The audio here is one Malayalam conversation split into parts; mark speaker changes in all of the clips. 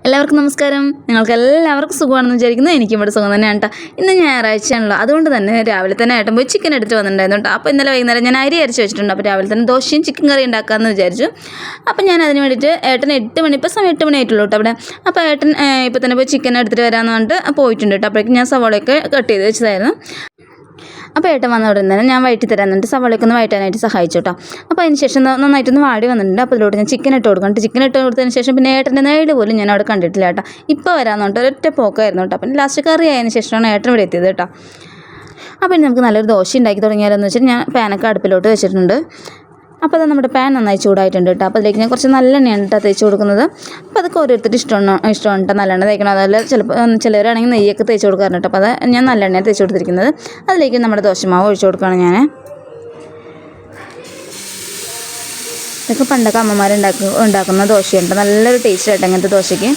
Speaker 1: എല്ലാവർക്കും നമസ്കാരം. നിങ്ങൾക്ക് എല്ലാവർക്കും സുഖമാണെന്ന് വിചാരിക്കുന്നു. എനിക്കും ഇവിടെ സുഖം തന്നെയാണ് കേട്ടോ. ഇന്ന് ഞായറാഴ്ചയാണല്ലോ, അതുകൊണ്ട് തന്നെ രാവിലെ തന്നെ ഏട്ടൻ പോയി ചിക്കൻ എടുത്ത് വന്നിട്ടുണ്ടായിരുന്നു കേട്ടോ. അപ്പോൾ ഇന്നലെ വൈകുന്നേരം ഞാൻ അരി അരച്ച് വെച്ചിട്ടുണ്ട്. അപ്പോൾ രാവിലെ തന്നെ ദോശയും ചിക്കൻ കറി ഉണ്ടാക്കാമെന്ന് വിചാരിച്ചു. അപ്പോൾ ഞാൻ അതിന് വേണ്ടിയിട്ട് ഏട്ടൻ 8 മണി, ഇപ്പോൾ സമയം 8 മണി ആയിട്ടുള്ളൂ കേട്ടോ അവിടെ. അപ്പോൾ ഏട്ടൻ ഇപ്പോൾ തന്നെ പോയി ചിക്കൻ എടുത്തിട്ട് വരാമെന്ന് പറഞ്ഞിട്ട് പോയിട്ടുണ്ട് കേട്ടോ. അപ്പോഴേക്കും ഞാൻ സവാളയൊക്കെ കട്ട് ചെയ്ത് വെച്ചതായിരുന്നു. അപ്പോൾ ഏട്ടൻ വന്ന ഉടനെ തന്നെ ഞാൻ വഴറ്റി തരാൻ എന്നിട്ട് സവാളയൊക്കെ ഒന്ന് വഴറ്റാനായിട്ട് സഹായിച്ചു കേട്ടോ. അപ്പോൾ അതിന് ശേഷം നന്നായിട്ടൊന്ന് വാടി വന്നിട്ടുണ്ട്. അപ്പോൾ ഇതിലോട്ട് ഞാൻ ചിക്കൻ ഇട്ട് കൊടുക്കണം. ചിക്കൻ ഇട്ട് കൊടുത്തതിന് ശേഷം പിന്നെ ഏട്ടൻ്റെ നേട് പോലും ഞാൻ അവിടെ കണ്ടിട്ടില്ല കേട്ടോ. ഇപ്പോൾ വരാമെന്ന് പറഞ്ഞിട്ട് ഒരൊറ്റ പോക്കായിരുന്നു കേട്ടോ. പിന്നെ ലാസ്റ്റ് കറി ആയതിന് ശേഷമാണ് ഏട്ടൻ ഇവിടെ എത്തിയത് കേട്ടോ. അപ്പോൾ ഇനി നമുക്ക് നല്ലൊരു ദോശ ഉണ്ടാക്കി തുടങ്ങിയാലെന്ന് വെച്ചാൽ ഞാൻ പാനൊക്കെ അടുപ്പിലോട്ട് വെച്ചിട്ടുണ്ട്. അപ്പോൾ അത് നമ്മുടെ പാൻ നന്നായി ചൂടായിട്ടുണ്ട് കേട്ടോ. അപ്പോൾ അതിലേക്ക് ഞാൻ കുറച്ച് നല്ലെണ്ണയാണ് കേട്ടോ തേച്ച് കൊടുക്കുന്നത്. അപ്പോൾ അതൊക്കെ ഓരോരുത്തർ ഇഷ്ടമാണ് കേട്ടോ. നല്ലെണ്ണ തേക്കണം. അതല്ല ചിലവരാണെങ്കിൽ നെയ്യൊക്കെ തേച്ച് കൊടുക്കാറുണ്ട് കേട്ടോ. അപ്പോൾ അത് ഞാൻ നല്ലെണ്ണയാണ് തേച്ച് കൊടുത്തിരിക്കുന്നത്. അതിലേക്ക് നമ്മുടെ ദോശമാവ് ഒഴിച്ച് കൊടുക്കുകയാണ് ഞാൻ. ഇതൊക്കെ പണ്ടൊക്കെ അമ്മമാർ ഉണ്ടാക്കുന്ന ദോശയുണ്ട്. നല്ലൊരു ടേസ്റ്റ് ആയിട്ട് അങ്ങനത്തെ ദോശയ്ക്ക്.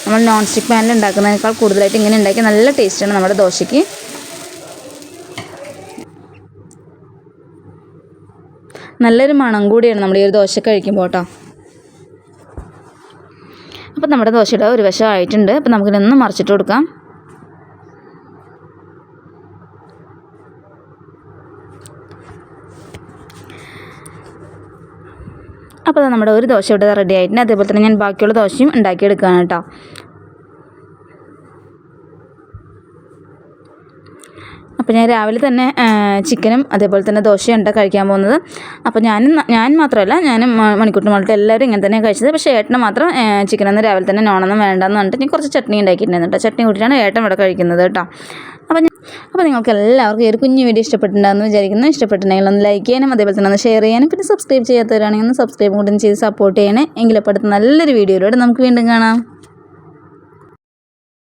Speaker 1: നമ്മൾ നോൺ സ്റ്റിക്ക് പാനിൽ ഉണ്ടാക്കുന്നതിനേക്കാൾ കൂടുതലായിട്ട് ഇങ്ങനെ ഉണ്ടാക്കി നല്ല ടേസ്റ്റാണ് നമ്മുടെ ദോശയ്ക്ക്. നല്ലൊരു മണം കൂടിയാണ് നമ്മൾ ഈ ഒരു ദോശ കഴിക്കുമ്പോൾ കേട്ടോ. അപ്പോൾ നമ്മുടെ ദോശയുടെ ഒരു വശം ആയിട്ടുണ്ട്. അപ്പോൾ നമുക്കിതൊന്ന് മറിച്ചിട്ട് കൊടുക്കാം. അപ്പോൾ നമ്മുടെ ഒരു ദോശ ഇവിടെ റെഡി ആയിട്ടുണ്ട്. അതേപോലെ തന്നെ ഞാൻ ബാക്കിയുള്ള ദോശയും ഉണ്ടാക്കിയെടുക്കുകയാണ് കേട്ടോ. അപ്പോൾ ഞാൻ രാവിലെ തന്നെ ചിക്കനും അതേപോലെ തന്നെ ദോശയുണ്ട് കഴിക്കാൻ പോകുന്നത്. അപ്പോൾ ഞാൻ മാത്രമല്ല, ഞാനും മണിക്കൂട്ടിന് മോളിട്ട് എല്ലാവരും ഇങ്ങനെ തന്നെ കഴിച്ചത്. പക്ഷേ ഏട്ടന് മാത്രം ചിക്കനൊന്നും രാവിലെ തന്നെ നോണൊന്നും വേണ്ടെന്ന് പറഞ്ഞിട്ട് ഞാൻ കുറച്ച് ചട്നി ഉണ്ടാക്കിയിട്ടുണ്ടായിരുന്നു കേട്ടോ. ചട്നി കൂട്ടിയിട്ടാണ് ഏട്ടൻ ഇവിടെ കഴിക്കുന്നത് കേട്ടോ. അപ്പോൾ നിങ്ങൾക്ക് എല്ലാവർക്കും ഈ ഒരു കുഞ്ഞു വീഡിയോ ഇഷ്ടപ്പെട്ടിട്ടുണ്ടാകുമെന്ന് വിചാരിക്കുന്നു. ഇഷ്ടപ്പെട്ടിട്ടുണ്ടെങ്കിൽ ഒന്ന് ലൈക്ക് ചെയ്യാനും അതേപോലെ തന്നെ ഒന്ന് ഷെയർ ചെയ്യാനും പിന്നെ സബ്സ്ക്രൈബ് ചെയ്യാത്തവരാണെങ്കിൽ ഒന്ന് സബ്സ്ക്രൈബ് കൂടി ചെയ്ത് സപ്പോർട്ട് ചെയ്യണേ. എങ്കിലപ്പോൾ അടുത്ത നല്ലൊരു വീഡിയോയിലൂടെ നമുക്ക് വീണ്ടും കാണാം.